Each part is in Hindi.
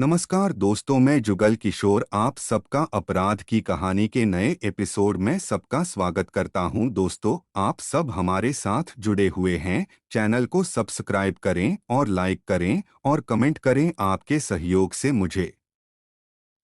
नमस्कार दोस्तों, मैं जुगल किशोर आप सबका अपराध की कहानी के नए एपिसोड में सबका स्वागत करता हूं। दोस्तों, आप सब हमारे साथ जुड़े हुए हैं। चैनल को सब्सक्राइब करें और लाइक करें और कमेंट करें। आपके सहयोग से मुझे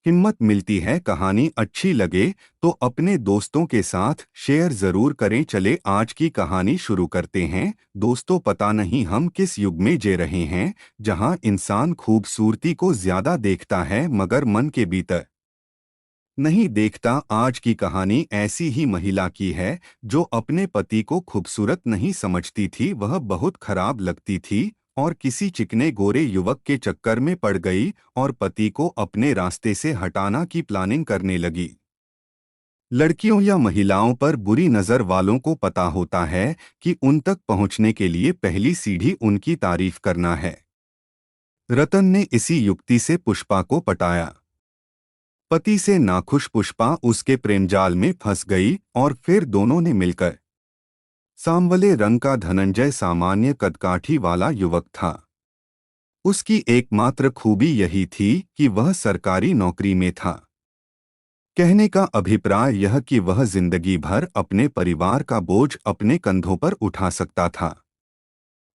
हिम्मत मिलती है। कहानी अच्छी लगे तो अपने दोस्तों के साथ शेयर जरूर करें। चले आज की कहानी शुरू करते हैं। दोस्तों, पता नहीं हम किस युग में जी रहे हैं जहां इंसान खूबसूरती को ज्यादा देखता है मगर मन के भीतर नहीं देखता। आज की कहानी ऐसी ही महिला की है जो अपने पति को खूबसूरत नहीं समझती थी। वह बहुत खराब लगती थी और किसी चिकने गोरे युवक के चक्कर में पड़ गई और पति को अपने रास्ते से हटाना की प्लानिंग करने लगी। लड़कियों या महिलाओं पर बुरी नजर वालों को पता होता है कि उन तक पहुंचने के लिए पहली सीढ़ी उनकी तारीफ करना है। रतन ने इसी युक्ति से पुष्पा को पटाया। पति से नाखुश पुष्पा उसके प्रेमजाल में फंस गई और फिर दोनों ने मिलकर सांवले रंग का धनंजय सामान्य कदकाठी वाला युवक था। उसकी एकमात्र खूबी यही थी कि वह सरकारी नौकरी में था। कहने का अभिप्राय यह कि वह जिंदगी भर अपने परिवार का बोझ अपने कंधों पर उठा सकता था।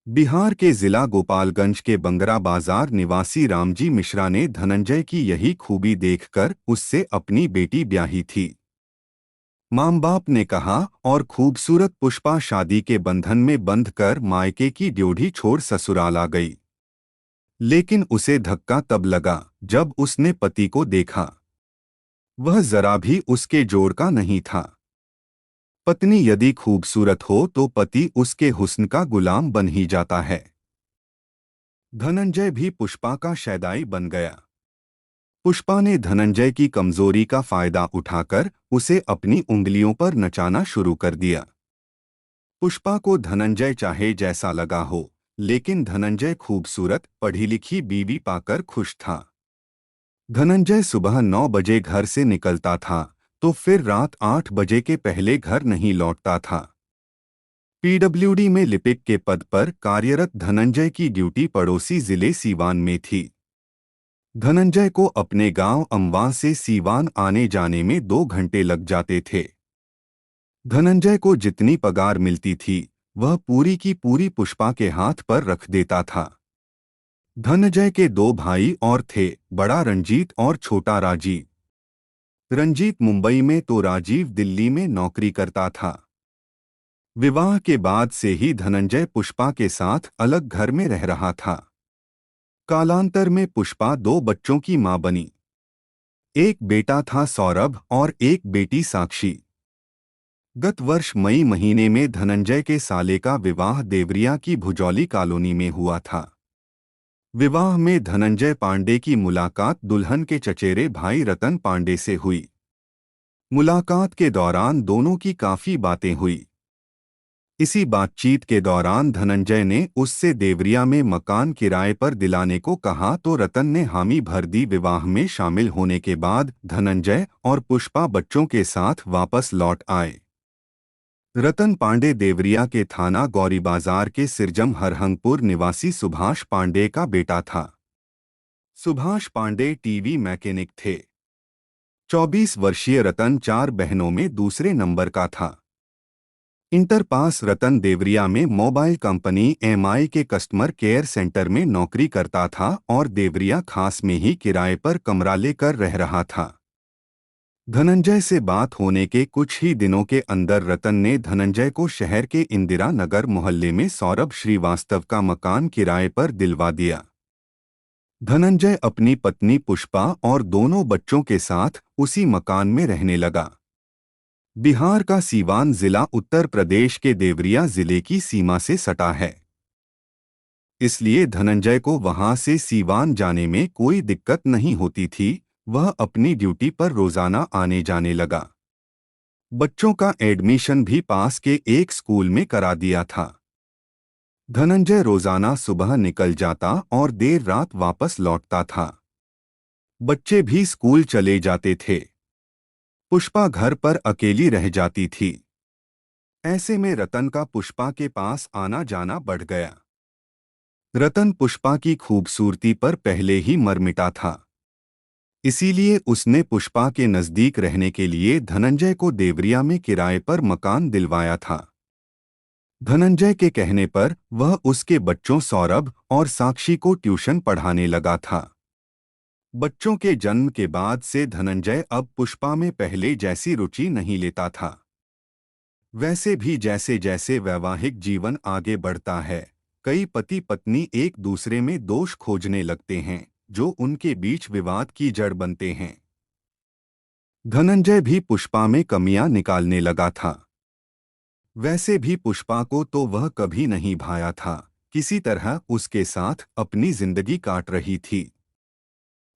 बिहार के जिला गोपालगंज के बंगरा बाजार निवासी रामजी मिश्रा ने धनंजय की यही खूबी देखकर उससे अपनी बेटी ब्याही थी। माँ बाप ने कहा और खूबसूरत पुष्पा शादी के बंधन में बंधकर मायके की ड्योढ़ी छोड़ ससुराल आ गई। लेकिन उसे धक्का तब लगा जब उसने पति को देखा। वह जरा भी उसके जोड़ का नहीं था। पत्नी यदि खूबसूरत हो तो पति उसके हुस्न का गुलाम बन ही जाता है। धनंजय भी पुष्पा का शैदाई बन गया। पुष्पा ने धनंजय की कमजोरी का फायदा उठाकर उसे अपनी उंगलियों पर नचाना शुरू कर दिया। पुष्पा को धनंजय चाहे जैसा लगा हो, लेकिन धनंजय खूबसूरत पढ़ी लिखी बीवी पाकर खुश था। धनंजय सुबह 9 बजे घर से निकलता था तो फिर रात 8 बजे के पहले घर नहीं लौटता था। पीडब्ल्यूडी में लिपिक के पद पर कार्यरत धनंजय की ड्यूटी पड़ोसी जिले सीवान में थी। धनंजय को अपने गांव अमवा से सीवान आने जाने में 2 घंटे लग जाते थे। धनंजय को जितनी पगार मिलती थी वह पूरी की पूरी पुष्पा के हाथ पर रख देता था। धनंजय के 2 भाई और थे, बड़ा रंजीत और छोटा राजीव। रंजीत मुंबई में तो राजीव दिल्ली में नौकरी करता था। विवाह के बाद से ही धनंजय पुष्पा के साथ अलग घर में रह रहा था। कालांतर में पुष्पा 2 बच्चों की मां बनी। एक बेटा था सौरभ और एक बेटी साक्षी। गत वर्ष मई महीने में धनंजय के साले का विवाह देवरिया की भुजौली कॉलोनी में हुआ था। विवाह में धनंजय पांडे की मुलाकात दुल्हन के चचेरे भाई रतन पांडे से हुई। मुलाकात के दौरान दोनों की काफी बातें हुई। इसी बातचीत के दौरान धनंजय ने उससे देवरिया में मकान किराए पर दिलाने को कहा तो रतन ने हामी भर दी। विवाह में शामिल होने के बाद धनंजय और पुष्पा बच्चों के साथ वापस लौट आए। रतन पांडे देवरिया के थाना गौरी बाजार के सिरजम हरहंगपुर निवासी सुभाष पांडे का बेटा था। सुभाष पांडे टीवी मैकेनिक थे। 24 वर्षीय रतन 4 बहनों में दूसरे नंबर का था। इंटर पास रतन देवरिया में मोबाइल कंपनी एमआई के कस्टमर केयर सेंटर में नौकरी करता था और देवरिया खास में ही किराए पर कमरा लेकर रह रहा था। धनंजय से बात होने के कुछ ही दिनों के अंदर रतन ने धनंजय को शहर के इंदिरा नगर मोहल्ले में सौरभ श्रीवास्तव का मकान किराए पर दिलवा दिया। धनंजय अपनी पत्नी पुष्पा और दोनों बच्चों के साथ उसी मकान में रहने लगा। बिहार का सीवान जिला उत्तर प्रदेश के देवरिया जिले की सीमा से सटा है, इसलिए धनंजय को वहां से सीवान जाने में कोई दिक्कत नहीं होती थी। वह अपनी ड्यूटी पर रोजाना आने जाने लगा। बच्चों का एडमिशन भी पास के एक स्कूल में करा दिया था। धनंजय रोजाना सुबह निकल जाता और देर रात वापस लौटता था। बच्चे भी स्कूल चले जाते थे। पुष्पा घर पर अकेली रह जाती थी। ऐसे में रतन का पुष्पा के पास आना जाना बढ़ गया। रतन पुष्पा की खूबसूरती पर पहले ही मर मिटा था। इसीलिए उसने पुष्पा के नजदीक रहने के लिए धनंजय को देवरिया में किराए पर मकान दिलवाया था। धनंजय के कहने पर वह उसके बच्चों सौरभ और साक्षी को ट्यूशन पढ़ाने लगा था। बच्चों के जन्म के बाद से धनंजय अब पुष्पा में पहले जैसी रुचि नहीं लेता था। वैसे भी जैसे जैसे वैवाहिक जीवन आगे बढ़ता है, कई पति पत्नी एक दूसरे में दोष खोजने लगते हैं, जो उनके बीच विवाद की जड़ बनते हैं। धनंजय भी पुष्पा में कमियां निकालने लगा था। वैसे भी पुष्पा को तो वह कभी नहीं भाया था, किसी तरह उसके साथ अपनी जिंदगी काट रही थी।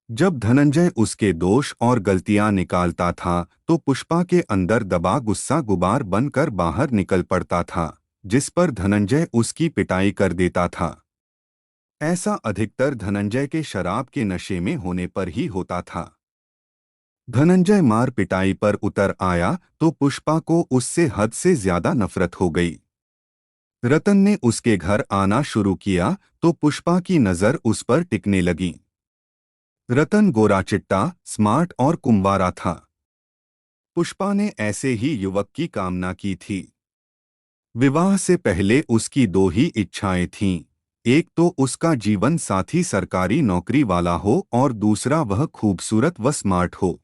जब धनंजय उसके दोष और गलतियां निकालता था तो पुष्पा के अंदर दबा गुस्सा गुबार बनकर बाहर निकल पड़ता था, जिस पर धनंजय उसकी पिटाई कर देता था। ऐसा अधिकतर धनंजय के शराब के नशे में होने पर ही होता था। धनंजय मार पिटाई पर उतर आया तो पुष्पा को उससे हद से ज्यादा नफरत हो गई। रतन ने उसके घर आना शुरू किया तो पुष्पा की नजर उस पर टिकने लगी। रतन गोरा चिट्टा, स्मार्ट और कुंवारा था। पुष्पा ने ऐसे ही युवक की कामना की थी। विवाह से पहले उसकी दो ही इच्छाएं थीं, एक तो उसका जीवन साथी सरकारी नौकरी वाला हो और दूसरा वह खूबसूरत व स्मार्ट हो।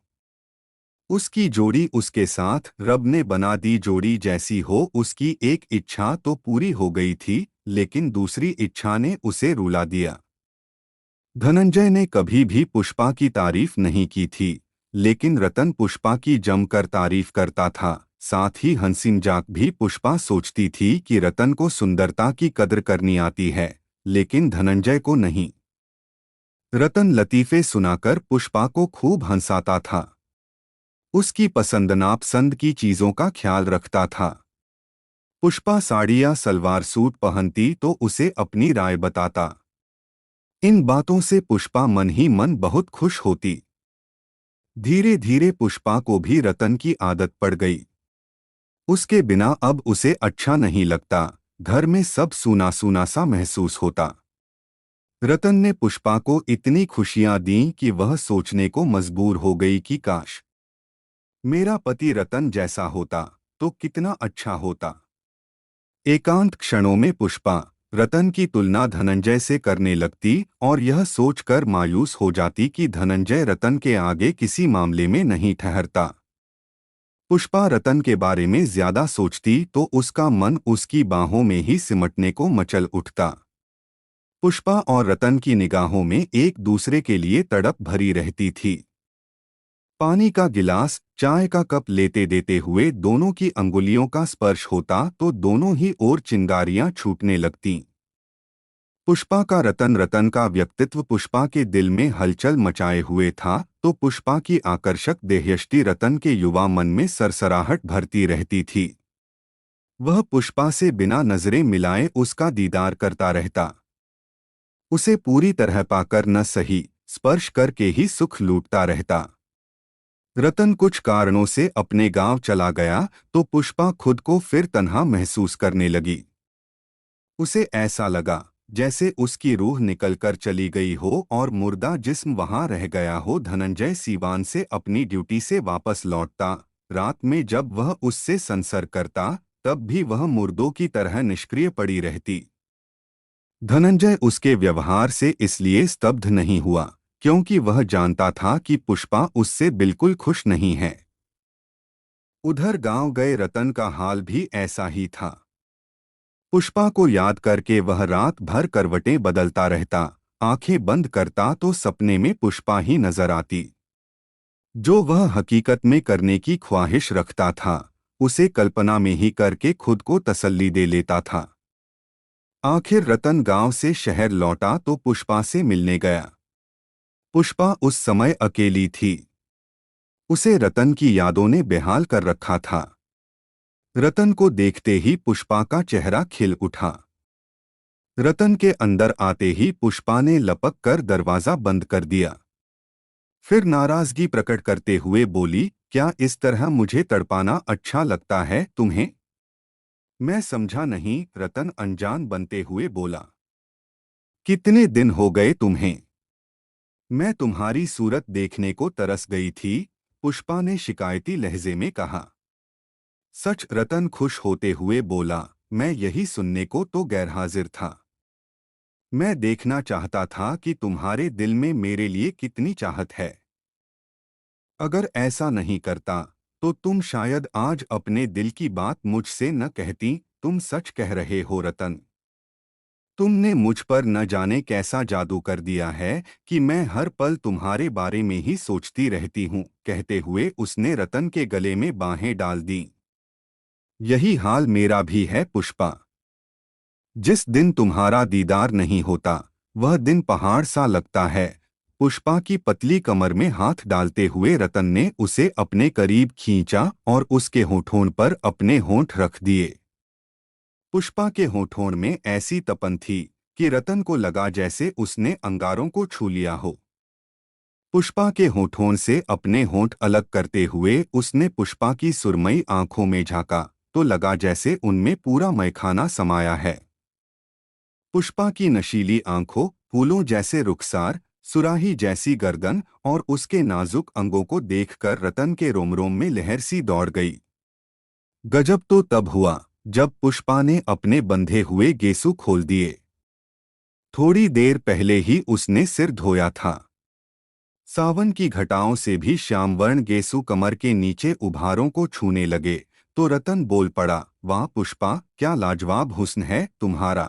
उसकी जोड़ी उसके साथ रब ने बना दी जोड़ी जैसी हो। उसकी एक इच्छा तो पूरी हो गई थी, लेकिन दूसरी इच्छा ने उसे रुला दिया। धनंजय ने कभी भी पुष्पा की तारीफ नहीं की थी, लेकिन रतन पुष्पा की जमकर तारीफ करता था। साथ ही हंसी मजाक भी पुष्पा सोचती थी कि रतन को सुंदरता की कदर करनी आती है, लेकिन धनंजय को नहीं। रतन लतीफे सुनाकर पुष्पा को खूब हंसाता था। उसकी पसंद नापसंद की चीजों का ख्याल रखता था। पुष्पा साड़ी या सलवार सूट पहनती तो उसे अपनी राय बताता। इन बातों से पुष्पा मन ही मन बहुत खुश होती। धीरे धीरे पुष्पा को भी रतन की आदत पड़ गई। उसके बिना अब उसे अच्छा नहीं लगता, घर में सब सूना सूना सा महसूस होता। रतन ने पुष्पा को इतनी खुशियां दीं कि वह सोचने को मजबूर हो गई कि काश मेरा पति रतन जैसा होता तो कितना अच्छा होता। एकांत क्षणों में पुष्पा रतन की तुलना धनंजय से करने लगती और यह सोचकर मायूस हो जाती कि धनंजय रतन के आगे किसी मामले में नहीं ठहरता। पुष्पा रतन के बारे में ज्यादा सोचती तो उसका मन उसकी बाहों में ही सिमटने को मचल उठता। पुष्पा और रतन की निगाहों में एक दूसरे के लिए तड़प भरी रहती थी। पानी का गिलास, चाय का कप लेते देते हुए दोनों की अंगुलियों का स्पर्श होता तो दोनों ही ओर चिंगारियां छूटने लगतीं। पुष्पा का रतन, रतन का व्यक्तित्व पुष्पा के दिल में हलचल मचाए हुए था तो पुष्पा की आकर्षक देहयष्टि रतन के युवा मन में सरसराहट भरती रहती थी। वह पुष्पा से बिना नजरें मिलाए उसका दीदार करता रहता। उसे पूरी तरह पाकर न सही, स्पर्श करके ही सुख लूटता रहता। रतन कुछ कारणों से अपने गांव चला गया तो पुष्पा खुद को फिर तन्हा महसूस करने लगी। उसे ऐसा लगा जैसे उसकी रूह निकलकर चली गई हो और मुर्दा जिस्म वहां रह गया हो। धनंजय सीवान से अपनी ड्यूटी से वापस लौटता। रात में जब वह उससे संसर्ग करता तब भी वह मुर्दों की तरह निष्क्रिय पड़ी रहती। धनंजय उसके व्यवहार से इसलिए स्तब्ध नहीं हुआ क्योंकि वह जानता था कि पुष्पा उससे बिल्कुल खुश नहीं है। उधर गांव गए रतन का हाल भी ऐसा ही था। पुष्पा को याद करके वह रात भर करवटें बदलता रहता। आंखें बंद करता तो सपने में पुष्पा ही नजर आती। जो वह हकीकत में करने की ख्वाहिश रखता था उसे कल्पना में ही करके खुद को तसल्ली दे लेता था। आखिर रतन गांव से शहर लौटा तो पुष्पा से मिलने गया। पुष्पा उस समय अकेली थी। उसे रतन की यादों ने बेहाल कर रखा था। रतन को देखते ही पुष्पा का चेहरा खिल उठा। रतन के अंदर आते ही पुष्पा ने लपक कर दरवाजा बंद कर दिया। फिर नाराजगी प्रकट करते हुए बोली, क्या इस तरह मुझे तड़पाना अच्छा लगता है तुम्हें? मैं समझा नहीं, रतन अनजान बनते हुए बोला। कितने दिन हो गए तुम्हें? मैं तुम्हारी सूरत देखने को तरस गई थी, पुष्पा ने शिकायती लहजे में कहा। सच, रतन खुश होते हुए बोला। मैं यही सुनने को तो गैरहाजिर था। मैं देखना चाहता था कि तुम्हारे दिल में मेरे लिए कितनी चाहत है। अगर ऐसा नहीं करता तो तुम शायद आज अपने दिल की बात मुझसे न कहती। तुम सच कह रहे हो रतन। तुमने मुझ पर न जाने कैसा जादू कर दिया है कि मैं हर पल तुम्हारे बारे में ही सोचती रहती हूँ। कहते हुए उसने रतन के गले में बाहें डाल दी। यही हाल मेरा भी है पुष्पा। जिस दिन तुम्हारा दीदार नहीं होता वह दिन पहाड़ सा लगता है। पुष्पा की पतली कमर में हाथ डालते हुए रतन ने उसे अपने करीब खींचा और उसके होठों पर अपने होंठ रख दिए। पुष्पा के होठों में ऐसी तपन थी कि रतन को लगा जैसे उसने अंगारों को छू लिया हो। पुष्पा के होठों से अपने होंठ अलग करते हुए उसने पुष्पा की सुरमई आंखों में झांका तो लगा जैसे उनमें पूरा मैखाना समाया है। पुष्पा की नशीली आंखों, फूलों जैसे रुखसार, सुराही जैसी गर्दन और उसके नाजुक अंगों को देखकर रतन के रोम रोम में लहर सी दौड़ गई। गजब तो तब हुआ जब पुष्पा ने अपने बंधे हुए गेसू खोल दिए। थोड़ी देर पहले ही उसने सिर धोया था। सावन की घटाओं से भी श्यामवर्ण गेसू कमर के नीचे उभारों को छूने लगे तो रतन बोल पड़ा, वाह पुष्पा, क्या लाजवाब हुस्न है तुम्हारा।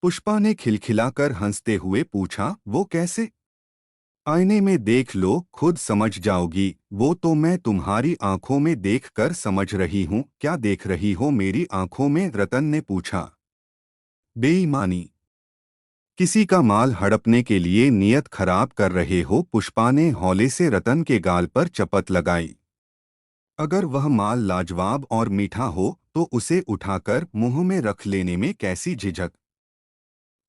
पुष्पा ने खिलखिलाकर हंसते हुए पूछा, वो कैसे? आईने में देख लो, खुद समझ जाओगी। वो तो मैं तुम्हारी आंखों में देखकर समझ रही हूँ। क्या देख रही हो मेरी आंखों में? रतन ने पूछा। बेईमानी। किसी का माल हड़पने के लिए नियत खराब कर रहे हो? पुष्पा ने हौले से रतन के गाल पर चपत लगाई। अगर वह माल लाजवाब और मीठा हो तो उसे उठाकर मुंह में रख लेने में कैसी झिझक।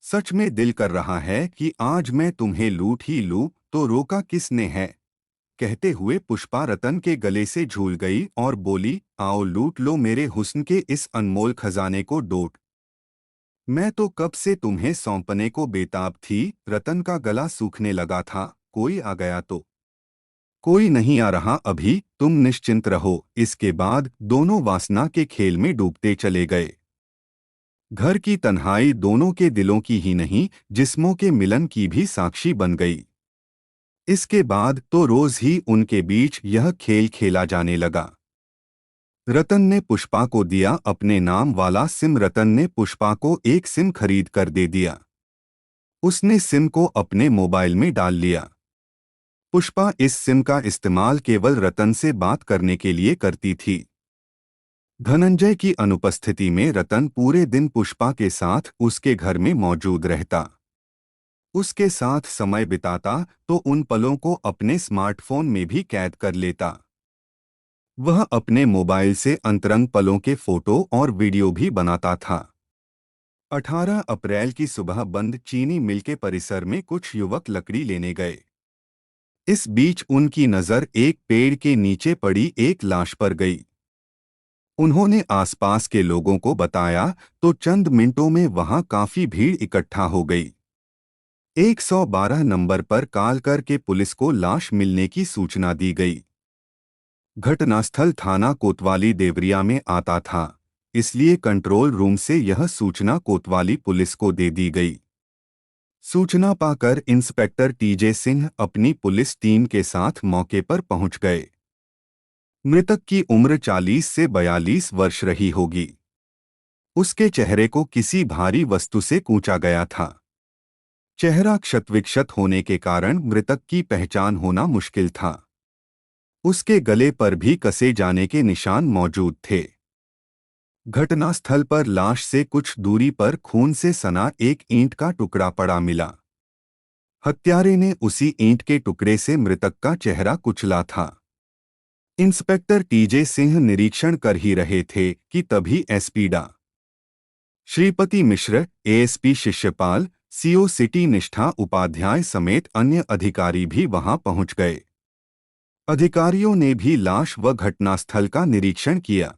सच में दिल कर रहा है कि आज मैं तुम्हें लूट ही लूं, तो रोका किसने है? कहते हुए पुष्पा रतन के गले से झूल गई और बोली, आओ लूट लो मेरे हुस्न के इस अनमोल खजाने को डोट। मैं तो कब से तुम्हें सौंपने को बेताब थी। रतन का गला सूखने लगा था। कोई आ गया तो? कोई नहीं आ रहा अभी, तुम निश्चिंत रहो। इसके बाद दोनों वासना के खेल में डूबते चले गए। घर की तन्हाई दोनों के दिलों की ही नहीं, जिस्मों के मिलन की भी साक्षी बन गई। इसके बाद तो रोज ही उनके बीच यह खेल खेला जाने लगा। रतन ने पुष्पा को दिया अपने नाम वाला सिम। रतन ने पुष्पा को एक सिम खरीद कर दे दिया। उसने सिम को अपने मोबाइल में डाल लिया। पुष्पा इस सिम का इस्तेमाल केवल रतन से बात करने के लिए करती थी। धनंजय की अनुपस्थिति में रतन पूरे दिन पुष्पा के साथ उसके घर में मौजूद रहता। उसके साथ समय बिताता तो उन पलों को अपने स्मार्टफोन में भी कैद कर लेता। वह अपने मोबाइल से अंतरंग पलों के फोटो और वीडियो भी बनाता था। 18 अप्रैल की सुबह बंद चीनी मिल के परिसर में कुछ युवक लकड़ी लेने गए। इस बीच उनकी नज़र एक पेड़ के नीचे पड़ी एक लाश पर गई। उन्होंने आसपास के लोगों को बताया तो चंद मिनटों में वहां काफी भीड़ इकट्ठा हो गई। 112 नंबर पर कॉल करके पुलिस को लाश मिलने की सूचना दी गई। घटनास्थल थाना कोतवाली देवरिया में आता था, इसलिए कंट्रोल रूम से यह सूचना कोतवाली पुलिस को दे दी गई। सूचना पाकर इंस्पेक्टर टीजे सिंह अपनी पुलिस टीम के साथ मौके पर पहुंच गए। मृतक की उम्र 40 से 42 वर्ष रही होगी। उसके चेहरे को किसी भारी वस्तु से कूचा गया था। चेहरा क्षतविक्षत होने के कारण मृतक की पहचान होना मुश्किल था। उसके गले पर भी कसे जाने के निशान मौजूद थे। घटनास्थल पर लाश से कुछ दूरी पर खून से सना एक ईंट का टुकड़ा पड़ा मिला। हत्यारे ने उसी ईंट के टुकड़े से मृतक का चेहरा कुचला था। इंस्पेक्टर टीजे सिंह निरीक्षण कर ही रहे थे कि तभी एसपी डा. श्रीपति मिश्र, एएसपी शिष्यपाल, सीओ सिटी निष्ठा उपाध्याय समेत अन्य अधिकारी भी वहां पहुंच गए। अधिकारियों ने भी लाश व घटनास्थल का निरीक्षण किया।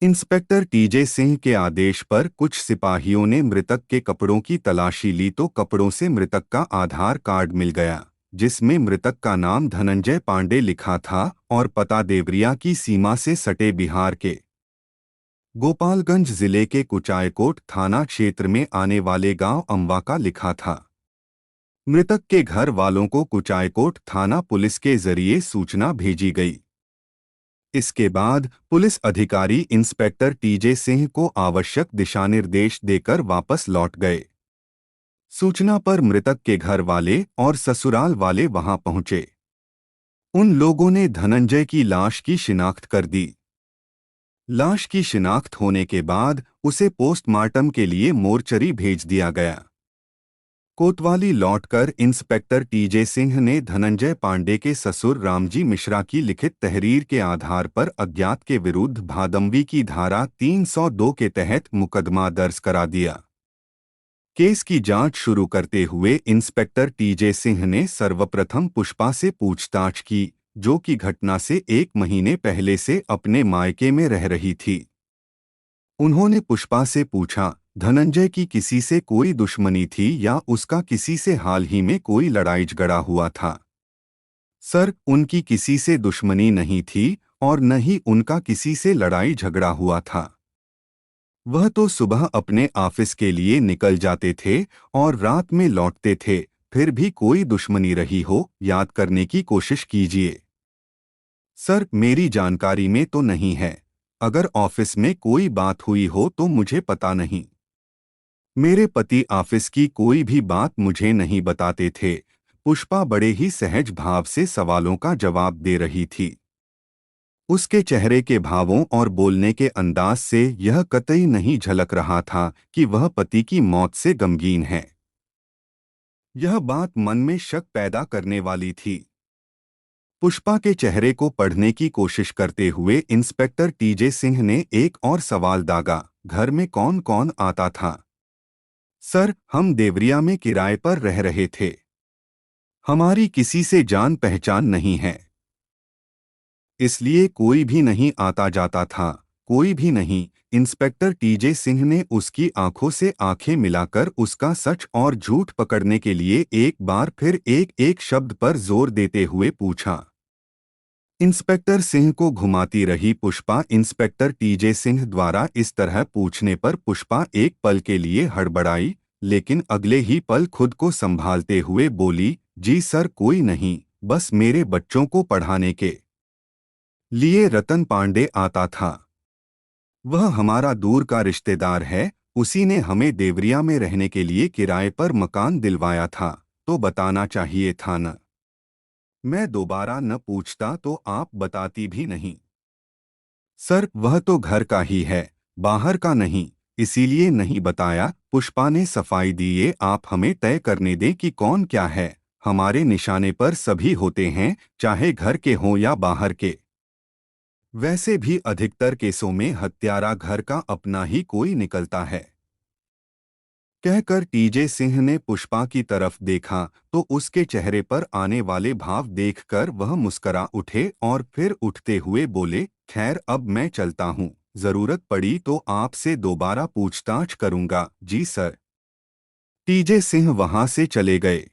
इंस्पेक्टर टीजे सिंह के आदेश पर कुछ सिपाहियों ने मृतक के कपड़ों की तलाशी ली तो कपड़ों से मृतक का आधार कार्ड मिल गया, जिसमें मृतक का नाम धनंजय पांडे लिखा था और पता देवरिया की सीमा से सटे बिहार के गोपालगंज जिले के कुचायकोट थाना क्षेत्र में आने वाले गांव अम्बा का लिखा था। मृतक के घर वालों को कुचायकोट थाना पुलिस के जरिए सूचना भेजी गई। इसके बाद पुलिस अधिकारी इंस्पेक्टर टीजे सिंह को आवश्यक दिशानिर्देश देकर वापस लौट गए। सूचना पर मृतक के घर वाले और ससुराल वाले वहां पहुंचे। उन लोगों ने धनंजय की लाश की शिनाख्त कर दी। लाश की शिनाख्त होने के बाद उसे पोस्टमार्टम के लिए मोर्चरी भेज दिया गया। कोतवाली लौटकर इंस्पेक्टर टीजे सिंह ने धनंजय पांडे के ससुर रामजी मिश्रा की लिखित तहरीर के आधार पर अज्ञात के विरुद्ध भादंवी की धारा 302 के तहत मुकदमा दर्ज करा दिया। केस की जांच शुरू करते हुए इंस्पेक्टर टीजे सिंह ने सर्वप्रथम पुष्पा से पूछताछ की, जो कि घटना से 1 महीने पहले से अपने मायके में रह रही थी। उन्होंने पुष्पा से पूछा, धनंजय की किसी से कोई दुश्मनी थी या उसका किसी से हाल ही में कोई लड़ाई झगड़ा हुआ था? सर, उनकी किसी से दुश्मनी नहीं थी और न ही उनका किसी से लड़ाई झगड़ा हुआ था। वह तो सुबह अपने ऑफिस के लिए निकल जाते थे और रात में लौटते थे, फिर भी कोई दुश्मनी रही हो, याद करने की कोशिश कीजिए। सर, मेरी जानकारी में तो नहीं है। अगर ऑफिस में कोई बात हुई हो तो मुझे पता नहीं। मेरे पति ऑफिस की कोई भी बात मुझे नहीं बताते थे। पुष्पा बड़े ही सहज भाव से सवालों का जवाब दे रही थी। उसके चेहरे के भावों और बोलने के अंदाज से यह कतई नहीं झलक रहा था कि वह पति की मौत से गमगीन है। यह बात मन में शक पैदा करने वाली थी। पुष्पा के चेहरे को पढ़ने की कोशिश करते हुए इंस्पेक्टर टीजे सिंह ने एक और सवाल दागा, घर में कौन कौन आता था? सर, हम देवरिया में किराए पर रह रहे थे। हमारी किसी से जान पहचान नहीं है, इसलिए कोई भी नहीं आता जाता था। कोई भी नहीं। इंस्पेक्टर टीजे सिंह ने उसकी आंखों से आंखें मिलाकर उसका सच और झूठ पकड़ने के लिए एक बार फिर एक एक शब्द पर जोर देते हुए पूछा। इंस्पेक्टर सिंह को घुमाती रही पुष्पा इंस्पेक्टर टीजे सिंह द्वारा इस तरह पूछने पर पुष्पा एक पल के लिए हड़बड़ाई, लेकिन अगले ही पल खुद को संभालते हुए बोली, जी सर, कोई नहीं, बस मेरे बच्चों को पढ़ाने के लिए रतन पांडे आता था। वह हमारा दूर का रिश्तेदार है, उसी ने हमें देवरिया में रहने के लिए किराए पर मकान दिलवाया था, तो बताना चाहिए था न। मैं दोबारा न पूछता तो आप बताती भी नहीं। सर, वह तो घर का ही है, बाहर का नहीं, इसीलिए नहीं बताया। पुष्पा ने सफाई दी। ये आप हमें तय करने दें कि कौन क्या है। हमारे निशाने पर सभी होते हैं, चाहे घर के हों या बाहर के। वैसे भी अधिकतर केसों में हत्यारा घर का अपना ही कोई निकलता है। कहकर टीजे सिंह ने पुष्पा की तरफ देखा तो उसके चेहरे पर आने वाले भाव देखकर वह मुस्करा उठे और फिर उठते हुए बोले, खैर अब मैं चलता हूँ, जरूरत पड़ी तो आपसे दोबारा पूछताछ करूंगा। जी सर। टीजे सिंह वहां से चले गए।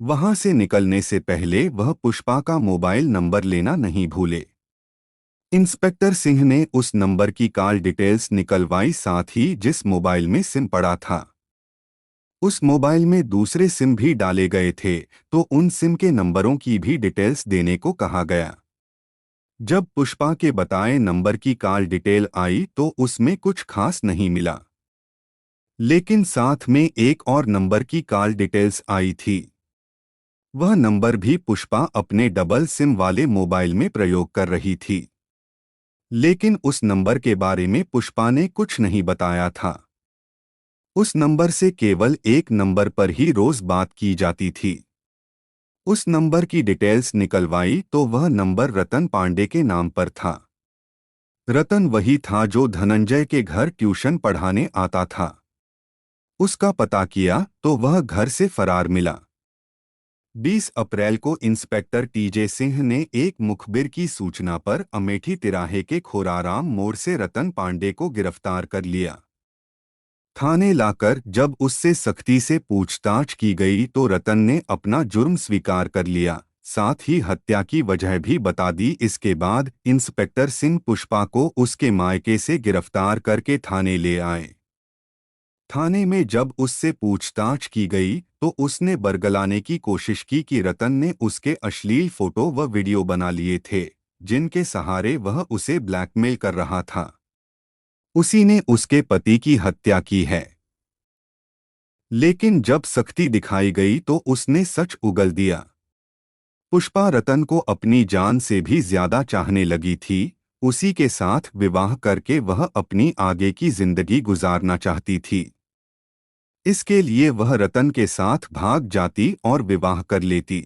वहां से निकलने से पहले वह पुष्पा का मोबाइल नंबर लेना नहीं भूले। इंस्पेक्टर सिंह ने उस नंबर की कॉल डिटेल्स निकलवाई, साथ ही जिस मोबाइल में सिम पड़ा था उस मोबाइल में दूसरे सिम भी डाले गए थे, तो उन सिम के नंबरों की भी डिटेल्स देने को कहा गया। जब पुष्पा के बताए नंबर की कॉल डिटेल आई तो उसमें कुछ खास नहीं मिला, लेकिन साथ में एक और नंबर की कॉल डिटेल्स आई थी। वह नंबर भी पुष्पा अपने डबल सिम वाले मोबाइल में प्रयोग कर रही थी, लेकिन उस नंबर के बारे में पुष्पा ने कुछ नहीं बताया था। उस नंबर से केवल एक नंबर पर ही रोज बात की जाती थी। उस नंबर की डिटेल्स निकलवाई तो वह नंबर रतन पांडे के नाम पर था। रतन वही था जो धनंजय के घर ट्यूशन पढ़ाने आता था। उसका पता किया तो वह घर से फरार मिला। 20 अप्रैल को इंस्पेक्टर टीजे सिंह ने एक मुखबिर की सूचना पर अमेठी तिराहे के खोराराम मोड़ से रतन पांडे को गिरफ्तार कर लिया। थाने लाकर जब उससे सख्ती से पूछताछ की गई तो रतन ने अपना जुर्म स्वीकार कर लिया, साथ ही हत्या की वजह भी बता दी। इसके बाद इंस्पेक्टर सिंह पुष्पा को उसके मायके से गिरफ्तार करके थाने ले आए। थाने में जब उससे पूछताछ की गई तो उसने बरगलाने की कोशिश की कि रतन ने उसके अश्लील फोटो व वीडियो बना लिए थे, जिनके सहारे वह उसे ब्लैकमेल कर रहा था। उसी ने उसके पति की हत्या की है। लेकिन जब सख्ती दिखाई गई तो उसने सच उगल दिया। पुष्पा रतन को अपनी जान से भी ज्यादा चाहने लगी थी। उसी के साथ विवाह करके वह अपनी आगे की जिंदगी गुजारना चाहती थी। इसके लिए वह रतन के साथ भाग जाती और विवाह कर लेती।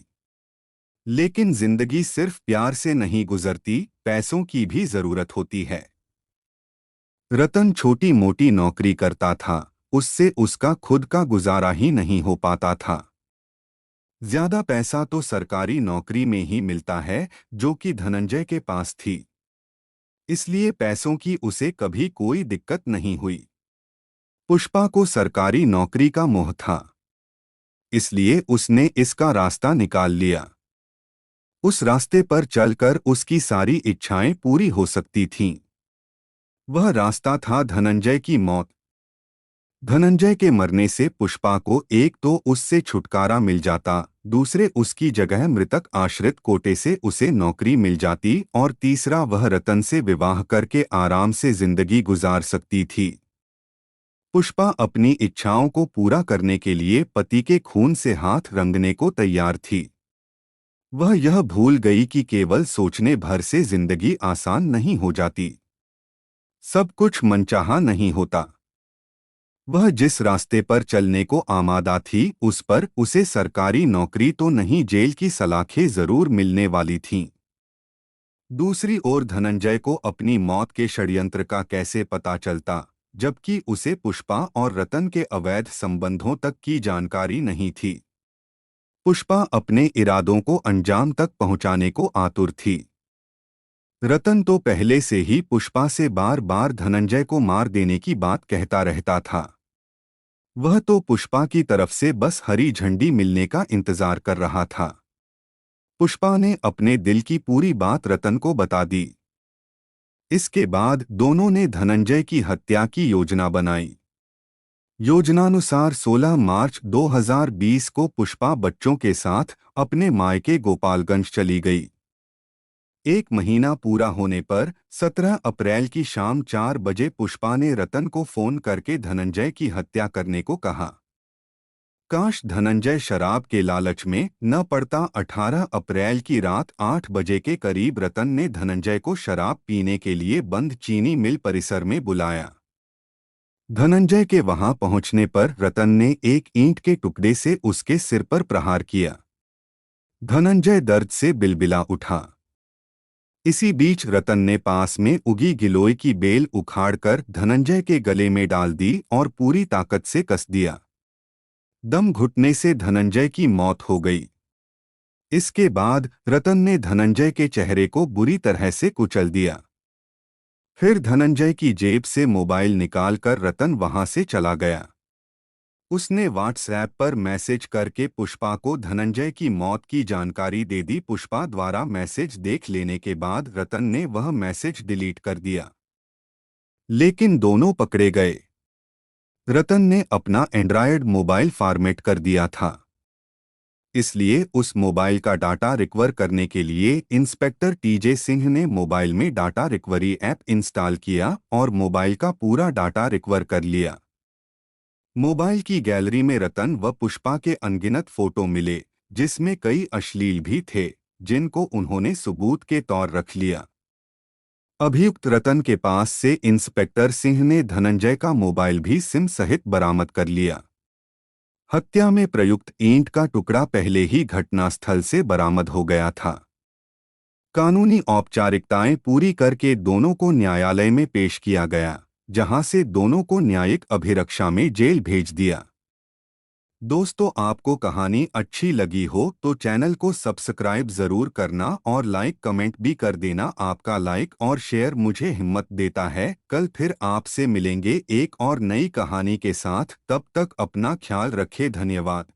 लेकिन जिंदगी सिर्फ प्यार से नहीं गुजरती, पैसों की भी जरूरत होती है। रतन छोटी मोटी नौकरी करता था, उससे उसका खुद का गुजारा ही नहीं हो पाता था। ज्यादा पैसा तो सरकारी नौकरी में ही मिलता है, जो कि धनंजय के पास थी। इसलिए पैसों की उसे कभी कोई दिक्कत नहीं हुई। पुष्पा को सरकारी नौकरी का मोह था, इसलिए उसने इसका रास्ता निकाल लिया। उस रास्ते पर चलकर उसकी सारी इच्छाएं पूरी हो सकती थीं। वह रास्ता था धनंजय की मौत। धनंजय के मरने से पुष्पा को एक तो उससे छुटकारा मिल जाता, दूसरे उसकी जगह मृतक आश्रित कोटे से उसे नौकरी मिल जाती और तीसरा वह रतन से विवाह करके आराम से जिंदगी गुजार सकती थी। पुष्पा अपनी इच्छाओं को पूरा करने के लिए पति के खून से हाथ रंगने को तैयार थी। वह यह भूल गई कि केवल सोचने भर से जिंदगी आसान नहीं हो जाती। सब कुछ मनचाहा नहीं होता। वह जिस रास्ते पर चलने को आमादा थी उस पर उसे सरकारी नौकरी तो नहीं, जेल की सलाखें जरूर मिलने वाली थीं। दूसरी ओर धनंजय को अपनी मौत के षड्यंत्र का कैसे पता चलता, जबकि उसे पुष्पा और रतन के अवैध संबंधों तक की जानकारी नहीं थी। पुष्पा अपने इरादों को अंजाम तक पहुंचाने को आतुर थी। रतन तो पहले से ही पुष्पा से बार बार धनंजय को मार देने की बात कहता रहता था। वह तो पुष्पा की तरफ से बस हरी झंडी मिलने का इंतजार कर रहा था। पुष्पा ने अपने दिल की पूरी बात रतन को बता दी। इसके बाद दोनों ने धनंजय की हत्या की योजना बनाई। योजनानुसार 16 मार्च 2020 को पुष्पा बच्चों के साथ अपने मायके गोपालगंज चली गई। एक महीना पूरा होने पर 17 अप्रैल की शाम 4 बजे पुष्पा ने रतन को फोन करके धनंजय की हत्या करने को कहा। काश धनंजय शराब के लालच में न पड़ता। 18 अप्रैल की रात 8 बजे के करीब रतन ने धनंजय को शराब पीने के लिए बंद चीनी मिल परिसर में बुलाया। धनंजय के वहां पहुंचने पर रतन ने एक ईंट के टुकड़े से उसके सिर पर प्रहार किया। धनंजय दर्द से बिलबिला उठा। इसी बीच रतन ने पास में उगी गिलोय की बेल उखाड़कर धनंजय के गले में डाल दी और पूरी ताकत से कस दिया। दम घुटने से धनंजय की मौत हो गई। इसके बाद रतन ने धनंजय के चेहरे को बुरी तरह से कुचल दिया। फिर धनंजय की जेब से मोबाइल निकालकर रतन वहां से चला गया। उसने व्हाट्सएप पर मैसेज करके पुष्पा को धनंजय की मौत की जानकारी दे दी। पुष्पा द्वारा मैसेज देख लेने के बाद रतन ने वह मैसेज डिलीट कर दिया। लेकिन दोनों पकड़े गए। रतन ने अपना एंड्रॉयड मोबाइल फॉर्मेट कर दिया था, इसलिए उस मोबाइल का डाटा रिकवर करने के लिए इंस्पेक्टर टीजे सिंह ने मोबाइल में डाटा रिकवरी ऐप इंस्टॉल किया और मोबाइल का पूरा डाटा रिकवर कर लिया। मोबाइल की गैलरी में रतन व पुष्पा के अनगिनत फोटो मिले, जिसमें कई अश्लील भी थे, जिनको उन्होंने सबूत के तौर रख लिया। अभियुक्त रतन के पास से इंस्पेक्टर सिंह ने धनंजय का मोबाइल भी सिम सहित बरामद कर लिया। हत्या में प्रयुक्त ईंट का टुकड़ा पहले ही घटनास्थल से बरामद हो गया था। कानूनी औपचारिकताएं पूरी करके दोनों को न्यायालय में पेश किया गया, जहां से दोनों को न्यायिक अभिरक्षा में जेल भेज दिया। दोस्तों, आपको कहानी अच्छी लगी हो तो चैनल को सब्सक्राइब जरूर करना और लाइक कमेंट भी कर देना। आपका लाइक और शेयर मुझे हिम्मत देता है। कल फिर आपसे मिलेंगे एक और नई कहानी के साथ। तब तक अपना ख्याल रखें। धन्यवाद।